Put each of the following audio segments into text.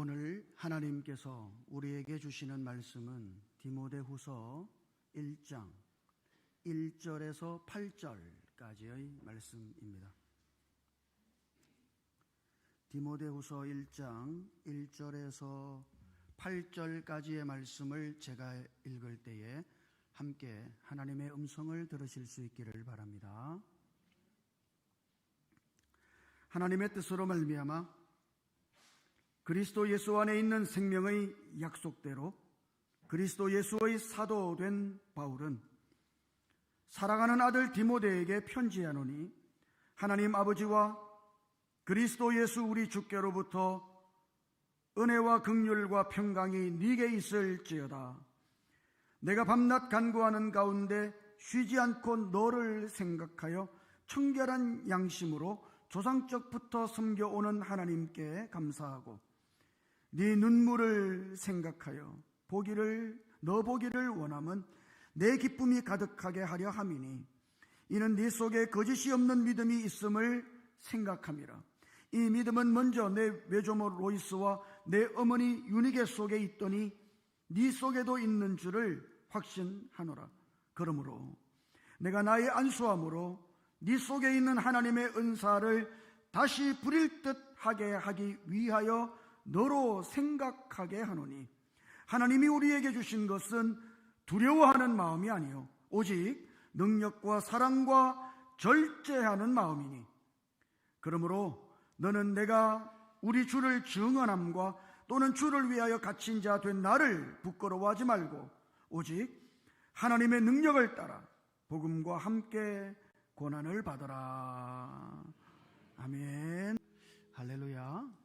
오늘 하나님께서 우리에게 주시는 말씀은 디모데후서 1장 1절에서 8절까지의 말씀입니다. 디모데후서 1장 1절에서 8절까지의 말씀을 제가 읽을 때에 함께 하나님의 음성을 들으실 수 있기를 바랍니다. 하나님의 뜻으로 말미암아 그리스도 예수 안에 있는 생명의 약속대로 그리스도 예수의 사도 된 바울은 사랑하는 아들 디모데에게 편지하노니, 하나님 아버지와 그리스도 예수 우리 주께로부터 은혜와 긍휼과 평강이 네게 있을지어다. 내가 밤낮 간구하는 가운데 쉬지 않고 너를 생각하여 청결한 양심으로 조상적부터 섬겨오는 하나님께 감사하고 네 눈물을 생각하여 너 보기를 원함은 내 기쁨이 가득하게 하려 함이니, 이는 네 속에 거짓이 없는 믿음이 있음을 생각함이라. 이 믿음은 먼저 내 외조모 로이스와 내 어머니 유니게 속에 있더니 네 속에도 있는 줄을 확신하노라. 그러므로 내가 나의 안수함으로 네 속에 있는 하나님의 은사를 다시 부릴 듯 하게 하기 위하여 너로 생각하게 하노니, 하나님이 우리에게 주신 것은 두려워하는 마음이 아니요 오직 능력과 사랑과 절제하는 마음이니, 그러므로 너는 내가 우리 주를 증언함과 또는 주를 위하여 갇힌 자 된 나를 부끄러워하지 말고 오직 하나님의 능력을 따라 복음과 함께 고난을 받아라. 아멘. 할렐루야.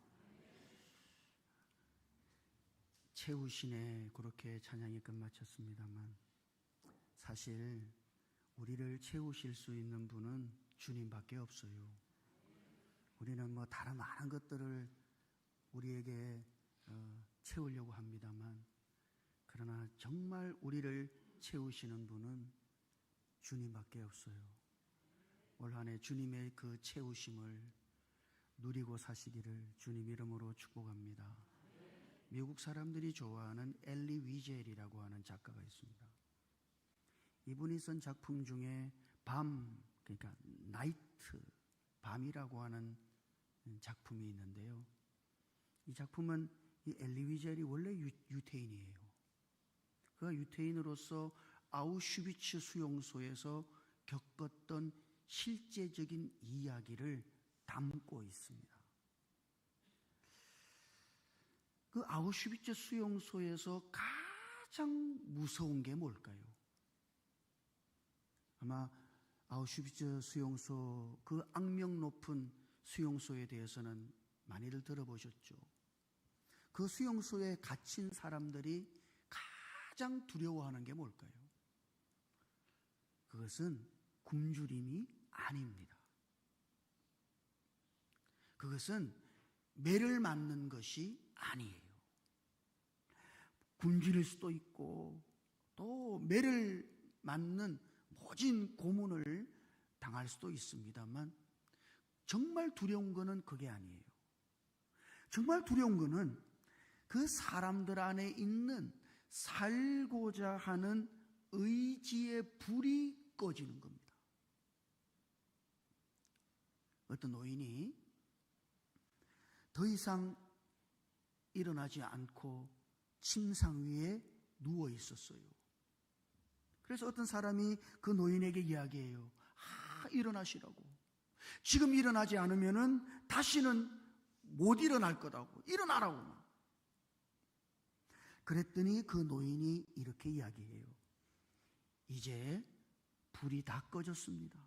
채우시네, 그렇게 찬양이 끝마쳤습니다만 사실 우리를 채우실 수 있는 분은 주님밖에 없어요. 우리는 다른 많은 것들을 우리에게 채우려고 합니다만, 그러나 정말 우리를 채우시는 분은 주님밖에 없어요. 올 한 해 주님의 그 채우심을 누리고 사시기를 주님 이름으로 축복합니다. 미국 사람들이 좋아하는 엘리 위젤이라고 하는 작가가 있습니다. 이분이 쓴 작품 중에 그러니까 나이트, 밤이라고 하는 작품이 있는데요. 이 작품은 이 엘리 위젤이 원래 유태인이에요. 그가 유태인으로서 아우슈비츠 수용소에서 겪었던 실제적인 이야기를 담고 있습니다. 그 아우슈비츠 수용소에서 가장 무서운 게 뭘까요? 아마 아우슈비츠 수용소, 그 악명 높은 수용소에 대해서는 많이들 들어보셨죠. 그 수용소에 갇힌 사람들이 가장 두려워하는 게 뭘까요? 그것은 굶주림이 아닙니다. 그것은 매를 맞는 것이 아니에요. 굶주릴 수도 있고 또 매를 맞는 모진 고문을 당할 수도 있습니다만, 정말 두려운 것은 그게 아니에요. 정말 두려운 것은 그 사람들 안에 있는 살고자 하는 의지의 불이 꺼지는 겁니다. 어떤 노인이 더 이상 일어나지 않고 침상 위에 누워 있었어요. 그래서 어떤 사람이 그 노인에게 이야기해요. 일어나시라고. 지금 일어나지 않으면은 다시는 못 일어날 거다고. 일어나라고. 그랬더니 그 노인이 이렇게 이야기해요. 이제 불이 다 꺼졌습니다.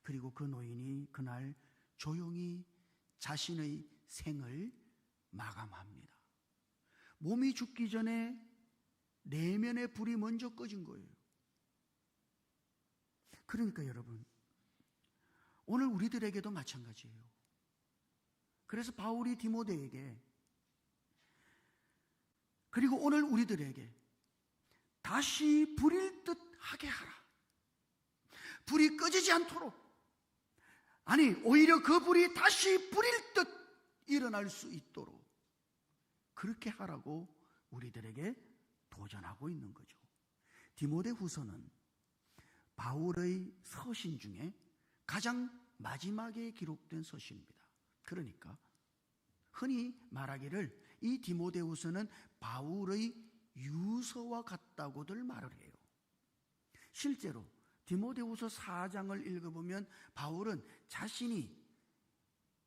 그리고 그 노인이 그날 조용히 자신의 생을 마감합니다. 몸이 죽기 전에 내면의 불이 먼저 꺼진 거예요. 그러니까 여러분, 오늘 우리들에게도 마찬가지예요. 그래서 바울이 디모데에게, 그리고 오늘 우리들에게 다시 불일 듯 하게 하라. 불이 꺼지지 않도록 아니, 오히려 그 불이 다시 불일 듯 일어날 수 있도록 그렇게 하라고 우리들에게 도전하고 있는 거죠. 디모데후서는 바울의 서신 중에 가장 마지막에 기록된 서신입니다. 그러니까 흔히 말하기를 이 디모데후서는 바울의 유서와 같다고들 말을 해요. 실제로 디모데후서 4장을 읽어보면 바울은 자신이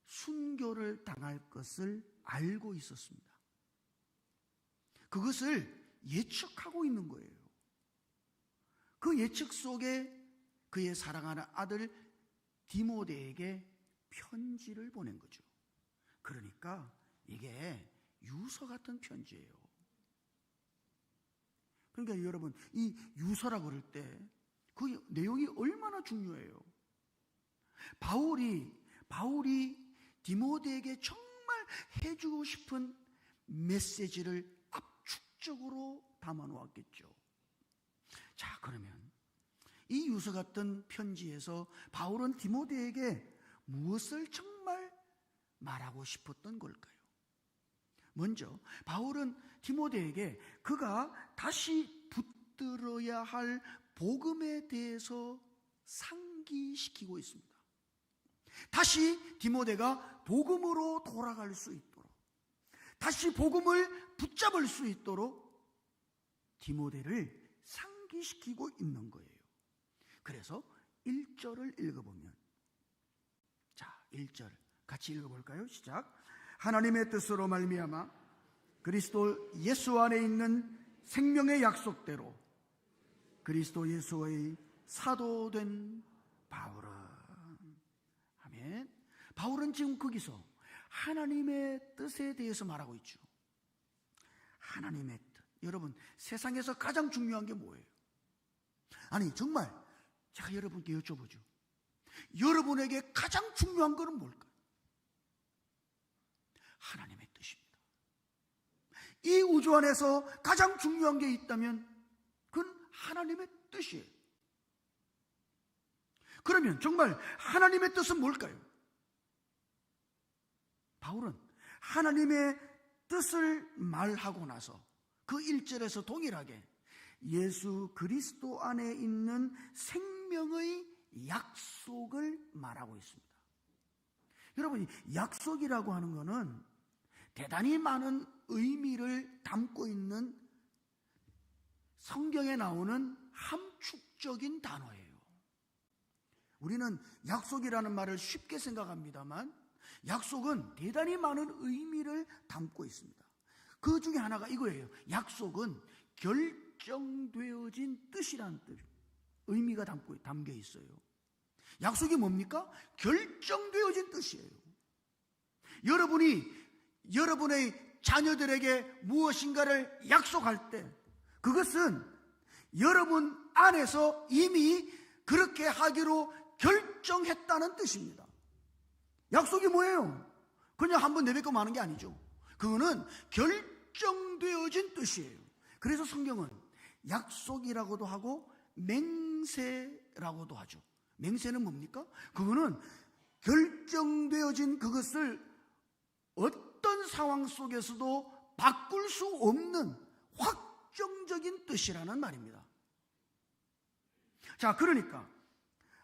순교를 당할 것을 알고 있었습니다. 그것을 예측하고 있는 거예요. 그 예측 속에 그의 사랑하는 아들 디모데에게 편지를 보낸 거죠. 그러니까 이게 유서 같은 편지예요. 그러니까 여러분, 이 유서라고 그럴 때 그 내용이 얼마나 중요해요. 바울이 디모데에게 정말 해주고 싶은 메시지를 압축적으로 담아 놓았겠죠. 자, 그러면 이 유서 같은 편지에서 바울은 디모데에게 무엇을 정말 말하고 싶었던 걸까요? 먼저 바울은 디모데에게 그가 다시 붙들어야 할 복음에 대해서 상기시키고 있습니다. 다시 디모데가 복음으로 돌아갈 수 있도록, 다시 복음을 붙잡을 수 있도록 디모데를 상기시키고 있는 거예요. 그래서 1절을 읽어보면, 자, 1절 같이 읽어볼까요? 시작. 하나님의 뜻으로 말미암아 그리스도 예수 안에 있는 생명의 약속대로 그리스도 예수의 사도된 바울은, 아멘. 바울은 지금 거기서 하나님의 뜻에 대해서 말하고 있죠. 하나님의 뜻. 여러분, 세상에서 가장 중요한 게 뭐예요? 아니, 정말 제가 여러분께 여쭤보죠. 여러분에게 가장 중요한 것은 뭘까요? 하나님의 뜻입니다. 이 우주 안에서 가장 중요한 게 있다면 그건 하나님의 뜻이에요. 그러면 정말 하나님의 뜻은 뭘까요? 바울은 하나님의 뜻을 말하고 나서 그 1절에서 동일하게 예수 그리스도 안에 있는 생명의 약속을 말하고 있습니다. 여러분, 약속이라고 하는 것은 대단히 많은 의미를 담고 있는 성경에 나오는 함축적인 단어예요. 우리는 약속이라는 말을 쉽게 생각합니다만 약속은 대단히 많은 의미를 담고 있습니다. 그 중에 하나가 이거예요. 약속은 결정되어진 뜻이라는 뜻, 의미가 담겨 있어요. 약속이 뭡니까? 결정되어진 뜻이에요. 여러분이 여러분의 자녀들에게 무엇인가를 약속할 때 그것은 여러분 안에서 이미 그렇게 하기로 결정했다는 뜻입니다. 약속이 뭐예요? 그냥 한번 내뱉고 마는 게 아니죠. 그거는 결정되어진 뜻이에요. 그래서 성경은 약속이라고도 하고 맹세라고도 하죠. 맹세는 뭡니까? 그거는 결정되어진 그것을 어떤 상황 속에서도 바꿀 수 없는 확정적인 뜻이라는 말입니다. 자, 그러니까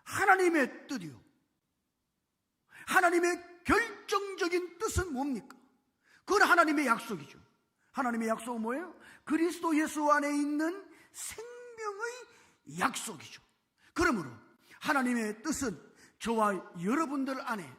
하나님의 뜻이요, 하나님의 결정적인 뜻은 뭡니까? 그건 하나님의 약속이죠. 하나님의 약속은 뭐예요? 그리스도 예수 안에 있는 생명의 약속이죠. 그러므로 하나님의 뜻은 저와 여러분들 안에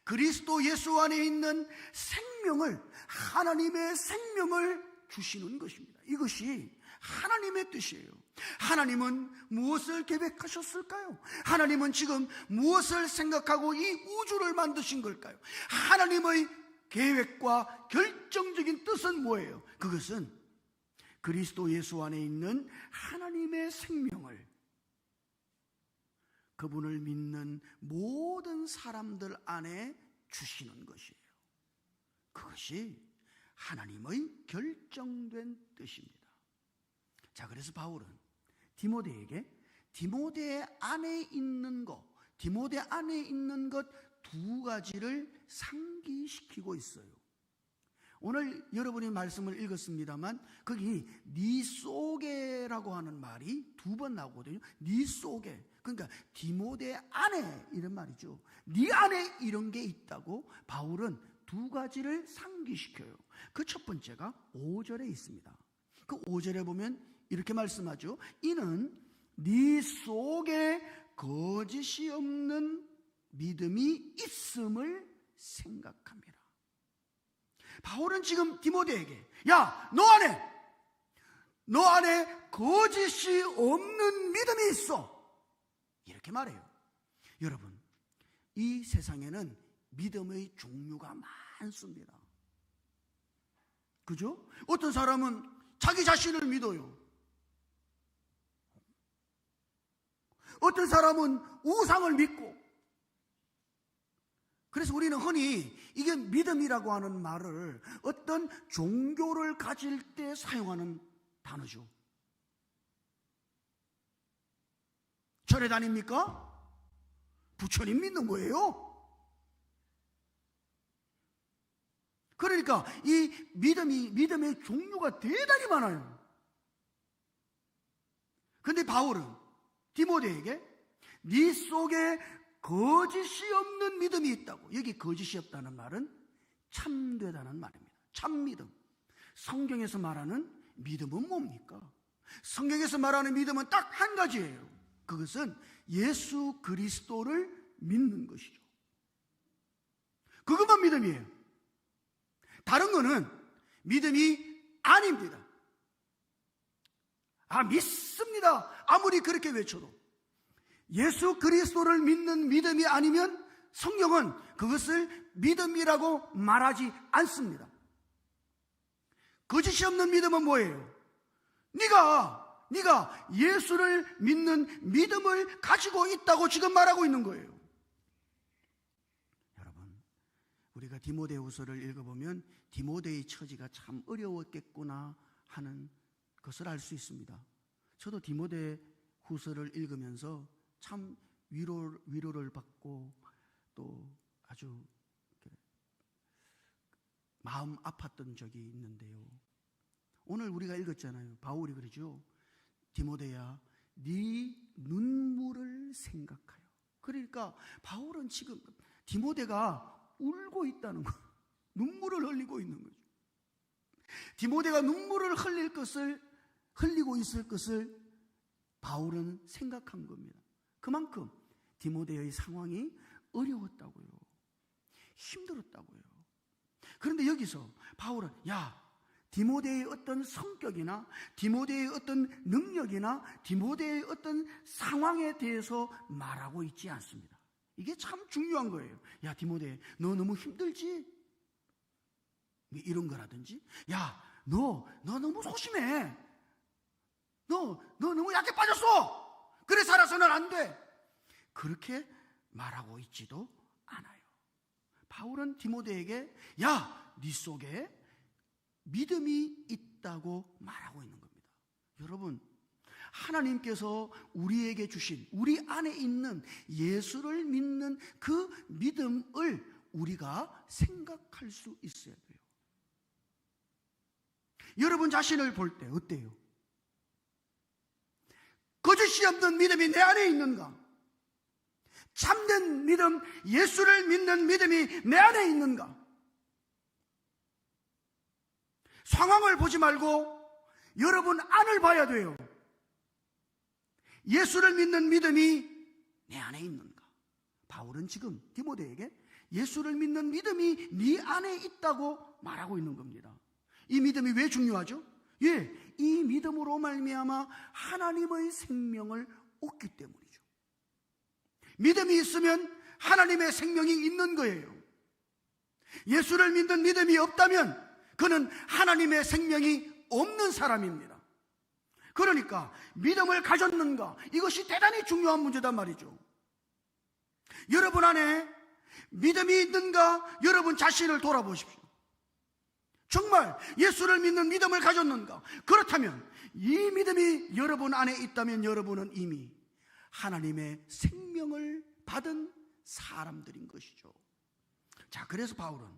그리스도 예수 안에 있는 생명을, 하나님의 생명을 주시는 것입니다. 이것이 하나님의 뜻이에요. 하나님은 무엇을 계획하셨을까요? 하나님은 지금 무엇을 생각하고 이 우주를 만드신 걸까요? 하나님의 계획과 결정적인 뜻은 뭐예요? 그것은 그리스도 예수 안에 있는 하나님의 생명을 그분을 믿는 모든 사람들 안에 주시는 것이에요. 그것이 하나님의 결정된 뜻입니다. 자, 그래서 바울은 디모데 안에 있는 것, 디모데 안에 있는 것 두 가지를 상기시키고 있어요. 오늘 여러분이 말씀을 읽었습니다만 거기 네 속에라고 하는 말이 두 번 나오거든요. 네 속에, 그러니까 디모데 안에 이런 말이죠. 네 안에 이런 게 있다고 바울은 두 가지를 상기시켜요. 그 첫 번째가 5절에 있습니다. 그 5절에 보면 이렇게 말씀하죠. 이는 네 속에 거짓이 없는 믿음이 있음을 생각합니다. 바울은 지금 디모데에게 야, 너 안에 거짓이 없는 믿음이 있어, 이렇게 말해요. 여러분, 이 세상에는 믿음의 종류가 많습니다. 그죠? 어떤 사람은 자기 자신을 믿어요. 어떤 사람은 우상을 믿고. 그래서 우리는 흔히 이게 믿음이라고 하는 말을 어떤 종교를 가질 때 사용하는 단어죠. 절에 다닙니까? 부처님 믿는 거예요. 그러니까 이 믿음의 종류가 대단히 많아요. 그런데 바울은 디모데에게 네 속에 거짓이 없는 믿음이 있다고. 여기 거짓이 없다는 말은 참되다는 말입니다. 참믿음. 성경에서 말하는 믿음은 뭡니까? 성경에서 말하는 믿음은 딱 한 가지예요. 그것은 예수 그리스도를 믿는 것이죠. 그것만 믿음이에요. 다른 거는 믿음이 아닙니다. 믿습니다, 아무리 그렇게 외쳐도 예수 그리스도를 믿는 믿음이 아니면 성경은 그것을 믿음이라고 말하지 않습니다. 거짓이 없는 믿음은 뭐예요? 네가 예수를 믿는 믿음을 가지고 있다고 지금 말하고 있는 거예요. 여러분, 우리가 디모데후서를 읽어보면 디모데의 처지가 참 어려웠겠구나 하는 것을 알 수 있습니다. 저도 디모데후서를 읽으면서 참 위로를 받고 또 아주 마음 아팠던 적이 있는데요. 오늘 우리가 읽었잖아요. 바울이 그러죠. 디모데야, 네 눈물을 생각하여. 그러니까 바울은 지금 디모데가 울고 있다는 거, 눈물을 흘리고 있는 거죠. 디모데가 눈물을 흘리고 있을 것을 바울은 생각한 겁니다. 그만큼 디모데의 상황이 어려웠다고요. 힘들었다고요. 그런데 여기서 바울은 디모데의 어떤 성격이나 디모데의 어떤 능력이나 디모데의 어떤 상황에 대해서 말하고 있지 않습니다. 이게 참 중요한 거예요. 디모데, 너 너무 힘들지? 이런 거라든지, 너 너무 소심해. 너 너무 약해 빠졌어. 그래 살아서는 안 돼. 그렇게 말하고 있지도 않아요. 바울은 디모데에게 네 속에 믿음이 있다고 말하고 있는 겁니다. 여러분, 하나님께서 우리에게 주신, 우리 안에 있는 예수를 믿는 그 믿음을 우리가 생각할 수 있어야 돼요. 여러분 자신을 볼 때 어때요? 거짓이 없는 믿음이 내 안에 있는가? 참된 믿음, 예수를 믿는 믿음이 내 안에 있는가? 상황을 보지 말고 여러분 안을 봐야 돼요. 예수를 믿는 믿음이 내 안에 있는가? 바울은 지금 디모데에게 예수를 믿는 믿음이 네 안에 있다고 말하고 있는 겁니다. 이 믿음이 왜 중요하죠? 이 믿음으로 말미암아 하나님의 생명을 얻기 때문이죠. 믿음이 있으면 하나님의 생명이 있는 거예요. 예수를 믿는 믿음이 없다면 그는 하나님의 생명이 없는 사람입니다. 그러니까 믿음을 가졌는가, 이것이 대단히 중요한 문제단 말이죠. 여러분 안에 믿음이 있는가, 여러분 자신을 돌아보십시오. 정말 예수를 믿는 믿음을 가졌는가? 그렇다면 이 믿음이 여러분 안에 있다면 여러분은 이미 하나님의 생명을 받은 사람들인 것이죠. 자, 그래서 바울은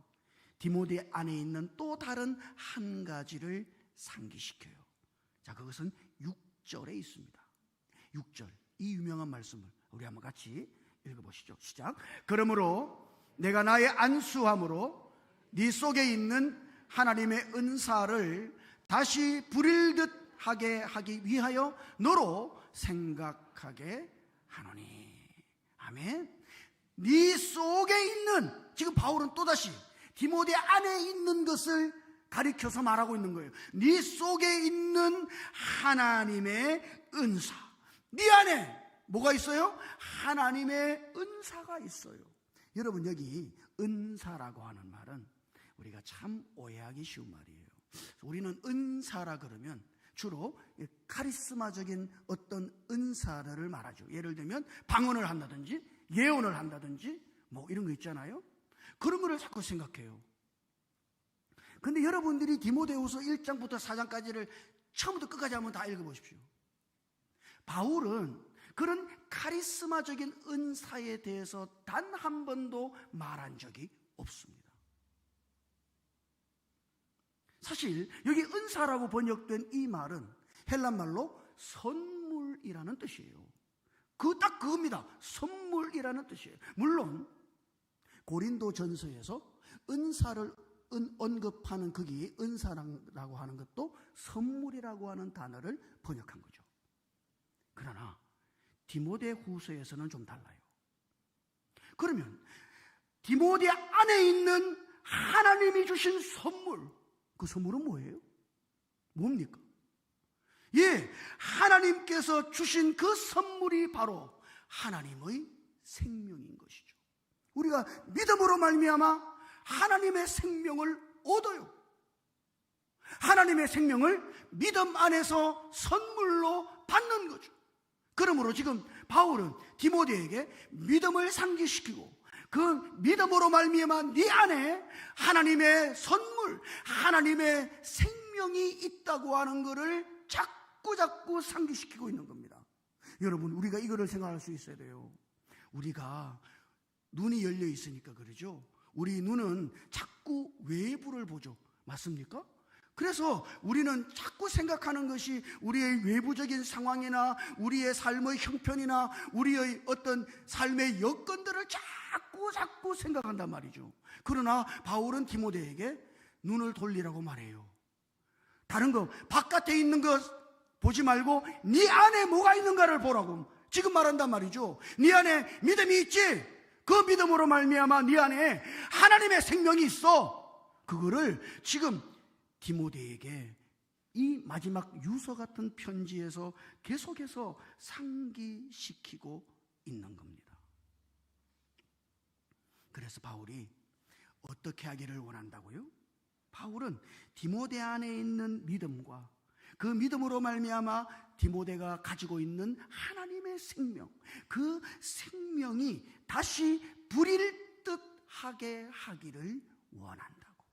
디모데 안에 있는 또 다른 한 가지를 상기시켜요. 자, 그것은 6절에 있습니다. 6절, 이 유명한 말씀을 우리 한번 같이 읽어보시죠. 시작. 그러므로 내가 나의 안수함으로 네 속에 있는 하나님의 은사를 다시 부릴 듯 하게 하기 위하여 너로 생각하게 하노니. 아멘. 네 속에 있는, 지금 바울은 또다시 디모데 안에 있는 것을 가리켜서 말하고 있는 거예요. 네 속에 있는 하나님의 은사. 네 안에 뭐가 있어요? 하나님의 은사가 있어요. 여러분, 여기 은사라고 하는 말은 우리가 참 오해하기 쉬운 말이에요. 우리는 은사라 그러면 주로 카리스마적인 어떤 은사를 말하죠. 예를 들면 방언을 한다든지 예언을 한다든지 뭐 이런 거 있잖아요. 그런 거를 자꾸 생각해요. 근데 여러분들이 디모데후서 1장부터 4장까지를 처음부터 끝까지 한번 다 읽어보십시오. 바울은 그런 카리스마적인 은사에 대해서 단 한 번도 말한 적이 없습니다. 사실 여기 은사라고 번역된 이 말은 헬란말로 선물이라는 뜻이에요. 딱 그겁니다. 선물이라는 뜻이에요. 물론 고린도전서에서 은사를 언급하는 거기 은사라고 하는 것도 선물이라고 하는 단어를 번역한 거죠. 그러나 디모데후서에서는 좀 달라요. 그러면 디모데 안에 있는 하나님이 주신 선물, 그 선물은 뭐예요? 뭡니까? 예, 하나님께서 주신 그 선물이 바로 하나님의 생명인 것이죠. 우리가 믿음으로 말미암아 하나님의 생명을 얻어요. 하나님의 생명을 믿음 안에서 선물로 받는 거죠. 그러므로 지금 바울은 디모데에게 믿음을 상기시키고 그 믿음으로 말미암아 네 안에 하나님의 선물, 하나님의 생명이 있다고 하는 것을 자꾸 상기시키고 있는 겁니다. 여러분, 우리가 이거를 생각할 수 있어야 돼요. 우리가 눈이 열려 있으니까 그러죠. 우리 눈은 자꾸 외부를 보죠. 맞습니까? 그래서 우리는 자꾸 생각하는 것이 우리의 외부적인 상황이나 우리의 삶의 형편이나 우리의 어떤 삶의 여건들을 자꾸 생각한단 말이죠. 그러나 바울은 디모데에게 눈을 돌리라고 말해요. 다른 거, 바깥에 있는 것 보지 말고 네 안에 뭐가 있는가를 보라고 지금 말한단 말이죠. 네 안에 믿음이 있지? 그 믿음으로 말미암아 네 안에 하나님의 생명이 있어. 그거를 지금 디모데에게 이 마지막 유서 같은 편지에서 계속해서 상기시키고 있는 겁니다. 그래서 바울이 어떻게 하기를 원한다고요? 바울은 디모데 안에 있는 믿음과 그 믿음으로 말미암아 디모데가 가지고 있는 하나님의 생명, 그 생명이 다시 불일 듯 하게 하기를 원한다고.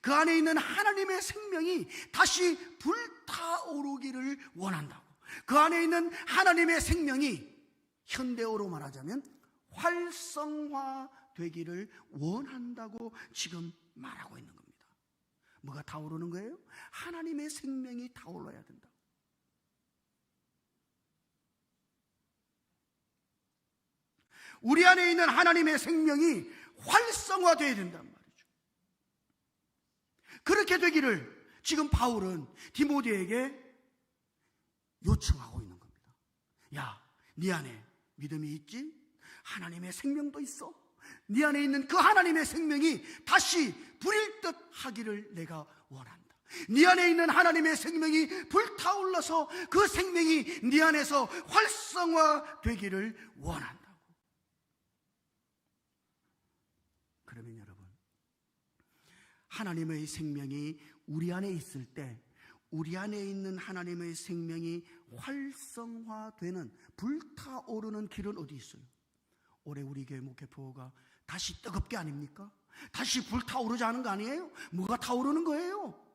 그 안에 있는 하나님의 생명이 다시 불타오르기를 원한다고. 그 안에 있는 하나님의 생명이 현대어로 말하자면 활성화되기를 원한다고 지금 말하고 있는 겁니다. 뭐가 타오르는 거예요? 하나님의 생명이 타올라야 된다. 우리 안에 있는 하나님의 생명이 활성화되어야 된단 말이죠. 그렇게 되기를 지금 바울은 디모데에게 요청하고 있는 겁니다. 야, 네 안에 믿음이 있지? 하나님의 생명도 있어. 네 안에 있는 그 하나님의 생명이 다시 불일 듯 하기를 내가 원한다. 네 안에 있는 하나님의 생명이 불타올라서 그 생명이 네 안에서 활성화되기를 원한다고. 그러면 여러분, 하나님의 생명이 우리 안에 있을 때 우리 안에 있는 하나님의 생명이 활성화되는, 불타오르는 길은 어디 있어요? 올해 우리 교회 목회포가 다시 뜨겁게 아닙니까? 다시 불타오르자는 거 아니에요? 뭐가 타오르는 거예요?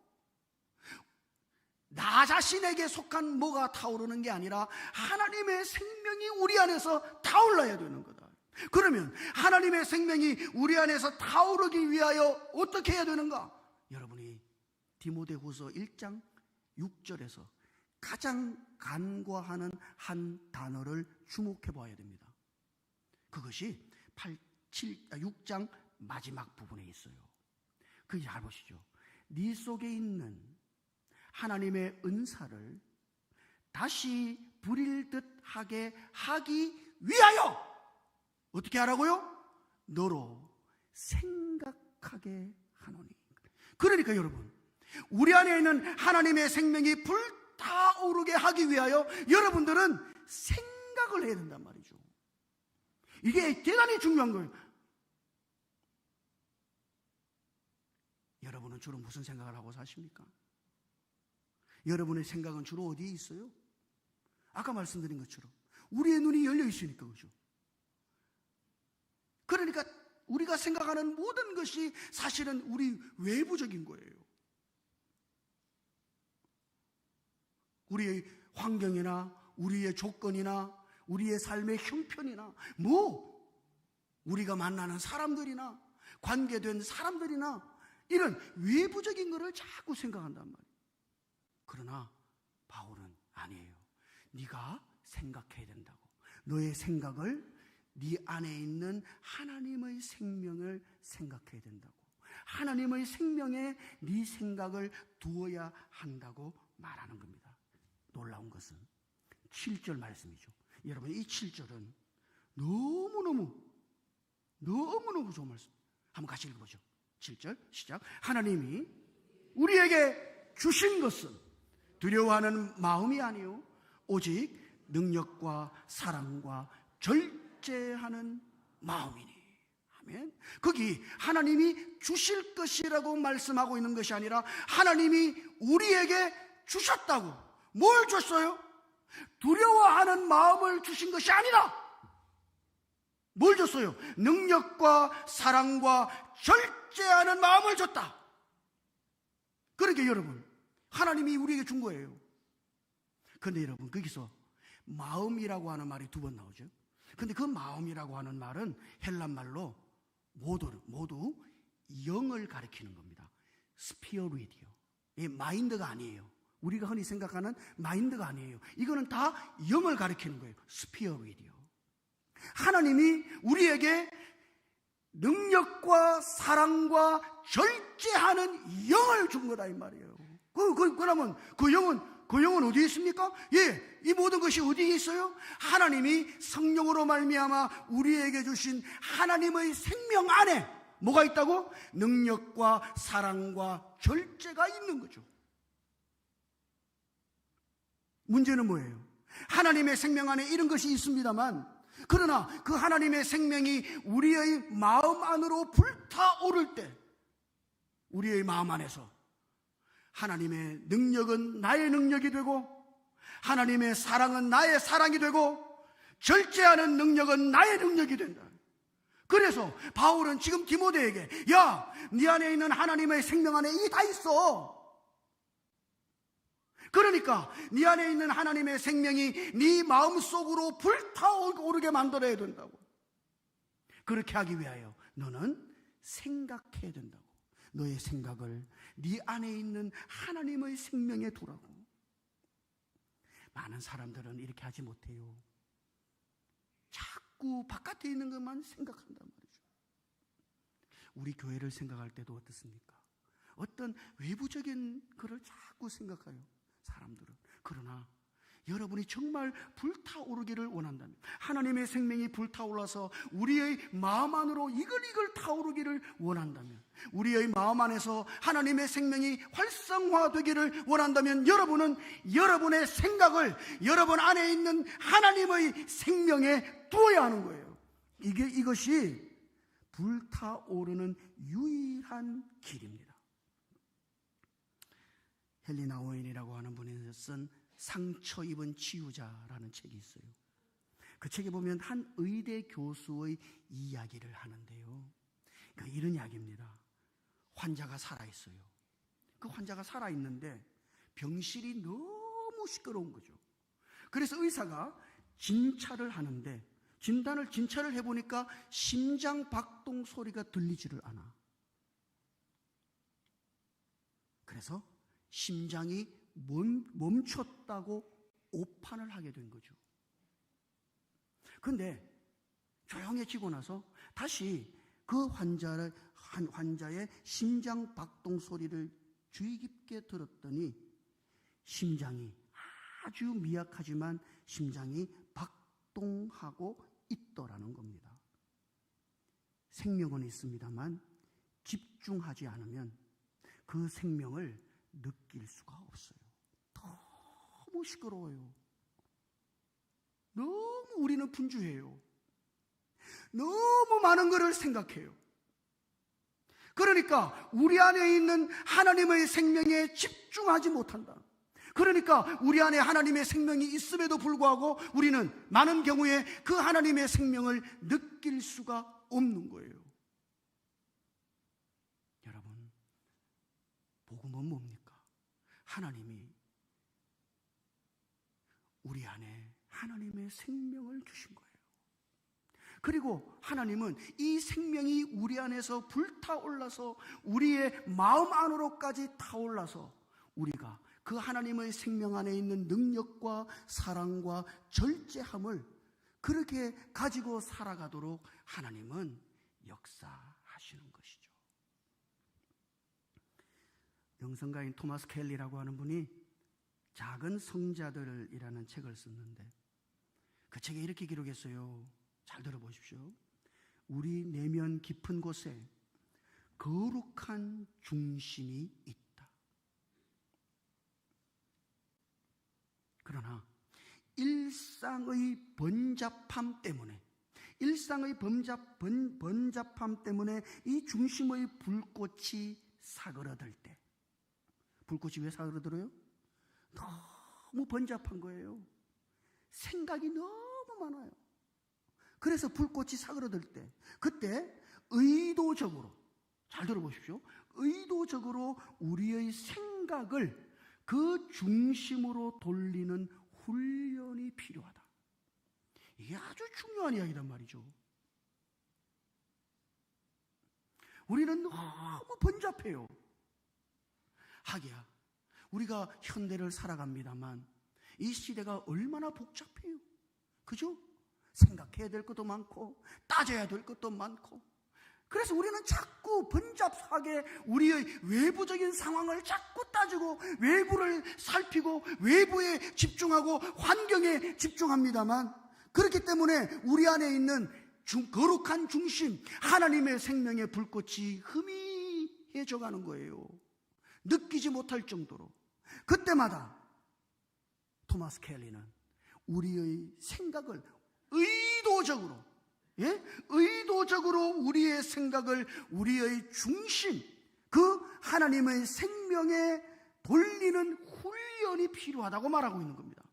나 자신에게 속한 뭐가 타오르는 게 아니라 하나님의 생명이 우리 안에서 타올라야 되는 거다. 그러면 하나님의 생명이 우리 안에서 타오르기 위하여 어떻게 해야 되는가? 여러분이 디모데후서 1장 6절에서 가장 간과하는 한 단어를 주목해 봐야 됩니다. 그것이 6장 마지막 부분에 있어요. 그 잘 보시죠. 네 속에 있는 하나님의 은사를 다시 부릴 듯하게 하기 위하여 어떻게 하라고요? 너로 생각하게 하노니. 그러니까 여러분, 우리 안에 있는 하나님의 생명이 불타오르게 하기 위하여 여러분들은 생각을 해야 된단 말이죠. 이게 대단히 중요한 거예요. 여러분은 주로 무슨 생각을 하고 사십니까? 여러분의 생각은 주로 어디에 있어요? 아까 말씀드린 것처럼 우리의 눈이 열려 있으니까 그죠? 그러니까 우리가 생각하는 모든 것이 사실은 우리 외부적인 거예요. 우리의 환경이나 우리의 조건이나 우리의 삶의 형편이나 우리가 만나는 사람들이나 관계된 사람들이나 이런 외부적인 것을 자꾸 생각한단 말이에요. 그러나 바울은 아니에요. 네가 생각해야 된다고. 너의 생각을 네 안에 있는 하나님의 생명을 생각해야 된다고. 하나님의 생명에 네 생각을 두어야 한다고 말하는 겁니다. 놀라운 것은 7절 말씀이죠. 여러분, 이 7절은 너무너무 좋은 말씀. 한번 같이 읽어보죠. 7절 시작. 하나님이 우리에게 주신 것은 두려워하는 마음이 아니요 오직 능력과 사랑과 절제하는 마음이니. 아멘. 거기 하나님이 주실 것이라고 말씀하고 있는 것이 아니라 하나님이 우리에게 주셨다고. 뭘 줬어요? 두려워하는 마음을 주신 것이 아니라 뭘 줬어요? 능력과 사랑과 절제하는 마음을 줬다. 그러니까 여러분, 하나님이 우리에게 준 거예요. 그런데 여러분, 거기서 마음이라고 하는 말이 2번 나오죠. 근데 그 마음이라고 하는 말은 헬란 말로 모두 영을 가리키는 겁니다. 스피어릿이요. 이 마인드가 아니에요. 우리가 흔히 생각하는 마인드가 아니에요. 이거는 다 영을 가리키는 거예요. 스피어릿이요. 하나님이 우리에게 능력과 사랑과 절제하는 영을 준 거다 이 말이에요. 그러면 그 영은 어디에 있습니까? 예, 이 모든 것이 어디에 있어요? 하나님이 성령으로 말미암아 우리에게 주신 하나님의 생명 안에 뭐가 있다고? 능력과 사랑과 절제가 있는 거죠. 문제는 뭐예요? 하나님의 생명 안에 이런 것이 있습니다만, 그러나 그 하나님의 생명이 우리의 마음 안으로 불타오를 때 우리의 마음 안에서 하나님의 능력은 나의 능력이 되고 하나님의 사랑은 나의 사랑이 되고 절제하는 능력은 나의 능력이 된다. 그래서 바울은 지금 디모데에게 야, 네 안에 있는 하나님의 생명 안에 이게 다 있어. 그러니까 네 안에 있는 하나님의 생명이 네 마음속으로 불타오르게 만들어야 된다고. 그렇게 하기 위하여 너는 생각해야 된다고. 너의 생각을 네 안에 있는 하나님의 생명에 두라고. 많은 사람들은 이렇게 하지 못해요. 자꾸 바깥에 있는 것만 생각한단 말이죠. 우리 교회를 생각할 때도 어떻습니까? 어떤 외부적인 것을 자꾸 생각해요, 사람들은. 그러나 여러분이 정말 불타오르기를 원한다면, 하나님의 생명이 불타올라서 우리의 마음 안으로 이글이글 타오르기를 원한다면, 우리의 마음 안에서 하나님의 생명이 활성화되기를 원한다면 여러분은 여러분의 생각을 여러분 안에 있는 하나님의 생명에 두어야 하는 거예요. 이것이 불타오르는 유일한 길입니다. 헬리나 오웬이라고 하는 분이 쓴 상처 입은 치유자라는 책이 있어요. 그 책에 보면 한 의대 교수의 이야기를 하는데요. 그러니까 이런 이야기입니다. 환자가 살아있어요. 그 환자가 살아있는데 병실이 너무 시끄러운 거죠. 그래서 의사가 진찰을 하는데 진찰을 해보니까 심장 박동 소리가 들리지를 않아. 그래서 심장이 멈췄다고 오판을 하게 된 거죠. 그런데 조용해지고 나서 다시 그 환자의 심장 박동 소리를 주의 깊게 들었더니 심장이 아주 미약하지만 심장이 박동하고 있더라는 겁니다. 생명은 있습니다만 집중하지 않으면 그 생명을 느낄 수가 없어요. 너무 시끄러워요. 너무 우리는 분주해요. 너무 많은 것을 생각해요. 그러니까 우리 안에 있는 하나님의 생명에 집중하지 못한다. 그러니까 우리 안에 하나님의 생명이 있음에도 불구하고 우리는 많은 경우에 그 하나님의 생명을 느낄 수가 없는 거예요. 여러분, 복음은 뭡니까? 하나님이 우리 안에 하나님의 생명을 주신 거예요. 그리고 하나님은 이 생명이 우리 안에서 불타올라서 우리의 마음 안으로까지 타올라서 우리가 그 하나님의 생명 안에 있는 능력과 사랑과 절제함을 그렇게 가지고 살아가도록 하나님은 역사하시는 것이죠. 영성가인 토마스 켈리라고 하는 분이 작은 성자들이라는 책을 썼는데 그 책에 이렇게 기록했어요. 잘 들어보십시오. 우리 내면 깊은 곳에 거룩한 중심이 있다. 그러나 일상의 번잡함 때문에 이 중심의 불꽃이 사그러들 때, 불꽃이 왜 사그러들어요? 너무 번잡한 거예요. 생각이 너무 많아요. 그래서 불꽃이 사그러들 때, 그때 의도적으로, 잘 들어보십시오. 의도적으로 우리의 생각을 그 중심으로 돌리는 훈련이 필요하다. 이게 아주 중요한 이야기란 말이죠. 우리는 너무 번잡해요. 하기야 우리가 현대를 살아갑니다만 이 시대가 얼마나 복잡해요. 그죠? 생각해야 될 것도 많고 따져야 될 것도 많고, 그래서 우리는 자꾸 번잡하게 우리의 외부적인 상황을 자꾸 따지고 외부를 살피고 외부에 집중하고 환경에 집중합니다만, 그렇기 때문에 우리 안에 있는 거룩한 중심, 하나님의 생명의 불꽃이 희미해져 가는 거예요. 느끼지 못할 정도로. 그때마다 토마스 켈리는 우리의 생각을 의도적으로 우리의 생각을 우리의 중심, 그 하나님의 생명에 돌리는 훈련이 필요하다고 말하고 있는 겁니다.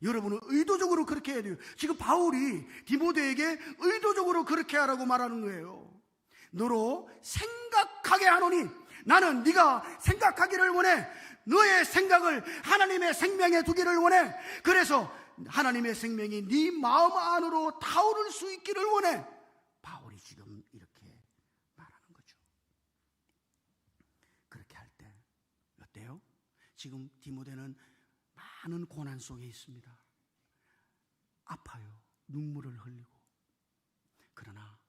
여러분은 의도적으로 그렇게 해야 돼요. 지금 바울이 디모데에게 의도적으로 그렇게 하라고 말하는 거예요. 너로 생각하게 하노니, 나는 네가 생각하기를 원해. 너의 생각을 하나님의 생명에 두기를 원해. 그래서 하나님의 생명이 네 마음 안으로 타오를 수 있기를 원해. 바울이 지금 이렇게 말하는 거죠. 그렇게 할 때 어때요? 지금 디모데는 많은 고난 속에 있습니다. 아파요. 눈물을 흘리고. 그러나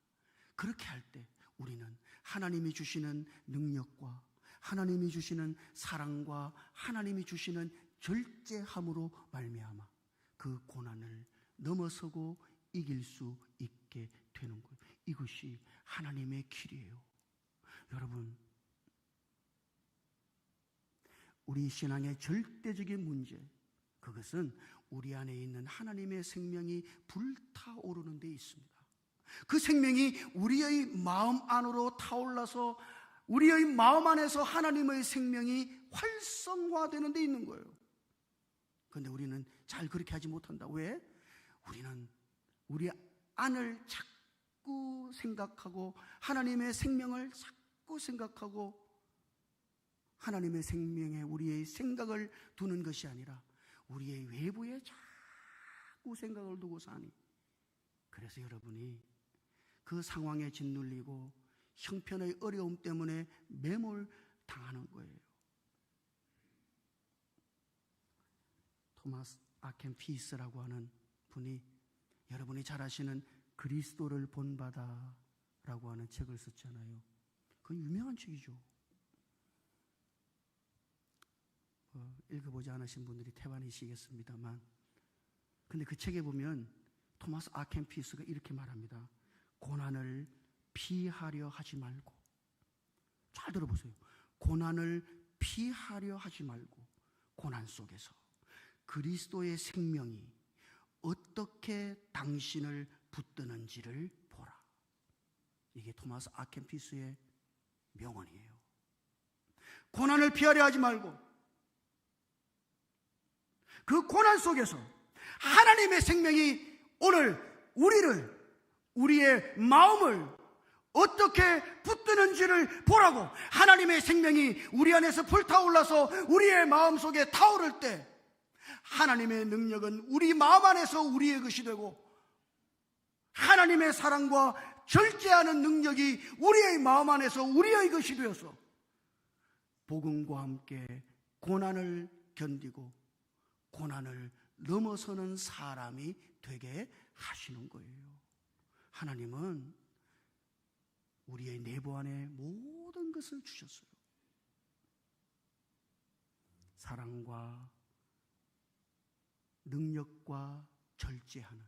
그렇게 할 때 우리는 하나님이 주시는 능력과 하나님이 주시는 사랑과 하나님이 주시는 절제함으로 말미암아 그 고난을 넘어서고 이길 수 있게 되는 거예요. 이것이 하나님의 길이에요. 여러분, 우리 신앙의 절대적인 문제, 그것은 우리 안에 있는 하나님의 생명이 불타오르는 데 있습니다. 그 생명이 우리의 마음 안으로 타올라서 우리의 마음 안에서 하나님의 생명이 활성화되는 데 있는 거예요. 그런데 우리는 잘 그렇게 하지 못한다. 왜? 우리는 우리 안을 자꾸 생각하고 하나님의 생명을 자꾸 생각하고 하나님의 생명에 우리의 생각을 두는 것이 아니라 우리의 외부에 자꾸 생각을 두고 사니, 그래서 여러분이 그 상황에 짓눌리고 형편의 어려움 때문에 매몰당하는 거예요. 토마스 아켄피스라고 하는 분이 여러분이 잘 아시는 그리스도를 본받아라고 하는 책을 썼잖아요. 그건 유명한 책이죠. 읽어보지 않으신 분들이 태반이시겠습니다만, 근데 그 책에 보면 토마스 아켄피스가 이렇게 말합니다. 고난을 피하려 하지 말고, 잘 들어보세요. 고난을 피하려 하지 말고 고난 속에서 그리스도의 생명이 어떻게 당신을 붙드는지를 보라. 이게 토마스 아켄피스의 명언이에요. 고난을 피하려 하지 말고 그 고난 속에서 하나님의 생명이 오늘 우리의 마음을 어떻게 붙드는지를 보라고. 하나님의 생명이 우리 안에서 불타올라서 우리의 마음속에 타오를 때 하나님의 능력은 우리 마음 안에서 우리의 것이 되고, 하나님의 사랑과 절제하는 능력이 우리의 마음 안에서 우리의 것이 되어서 복음과 함께 고난을 견디고 고난을 넘어서는 사람이 되게 하시는 거예요. 하나님은 우리의 내부 안에 모든 것을 주셨어요. 사랑과 능력과 절제하는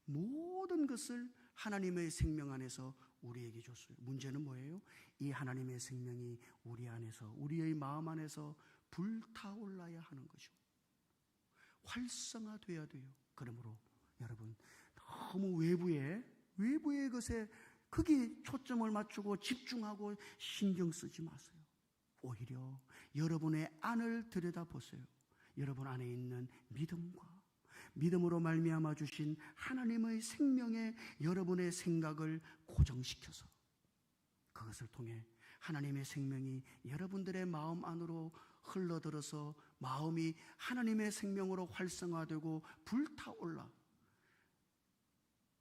모든 것을 하나님의 생명 안에서 우리에게 줬어요. 문제는 뭐예요? 이 하나님의 생명이 우리 안에서, 우리의 마음 안에서 불타올라야 하는 거죠. 활성화돼야 돼요. 그러므로 여러분, 너무 외부의 것에 거기 초점을 맞추고 집중하고 신경 쓰지 마세요. 오히려 여러분의 안을 들여다보세요. 여러분 안에 있는 믿음으로 말미암아 주신 하나님의 생명에 여러분의 생각을 고정시켜서 그것을 통해 하나님의 생명이 여러분들의 마음 안으로 흘러들어서 마음이 하나님의 생명으로 활성화되고 불타올라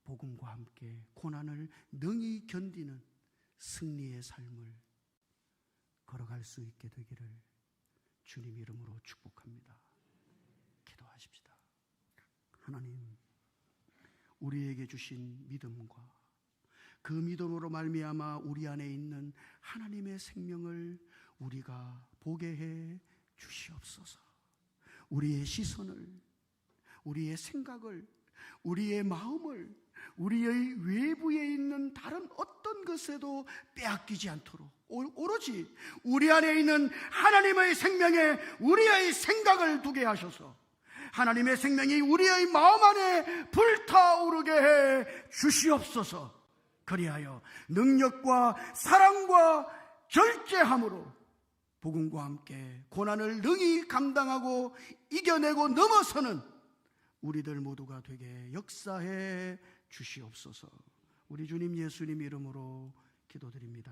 복음과 함께 고난을 능히 견디는 승리의 삶을 걸어갈 수 있게 되기를 주님 이름으로 축복합니다. 기도하십시다. 하나님, 우리에게 주신 믿음과 그 믿음으로 말미암아 우리 안에 있는 하나님의 생명을 우리가 보게 해 주시옵소서. 우리의 시선을, 우리의 생각을, 우리의 마음을 우리의 외부에 있는 다른 어떤 것에도 빼앗기지 않도록 오로지 우리 안에 있는 하나님의 생명에 우리의 생각을 두게 하셔서 하나님의 생명이 우리의 마음 안에 불타오르게 해 주시옵소서. 그리하여 능력과 사랑과 절제함으로 복음과 함께 고난을 능히 감당하고 이겨내고 넘어서는 우리들 모두가 되게 역사해 주시옵소서. 우리 주님 예수님 이름으로 기도드립니다.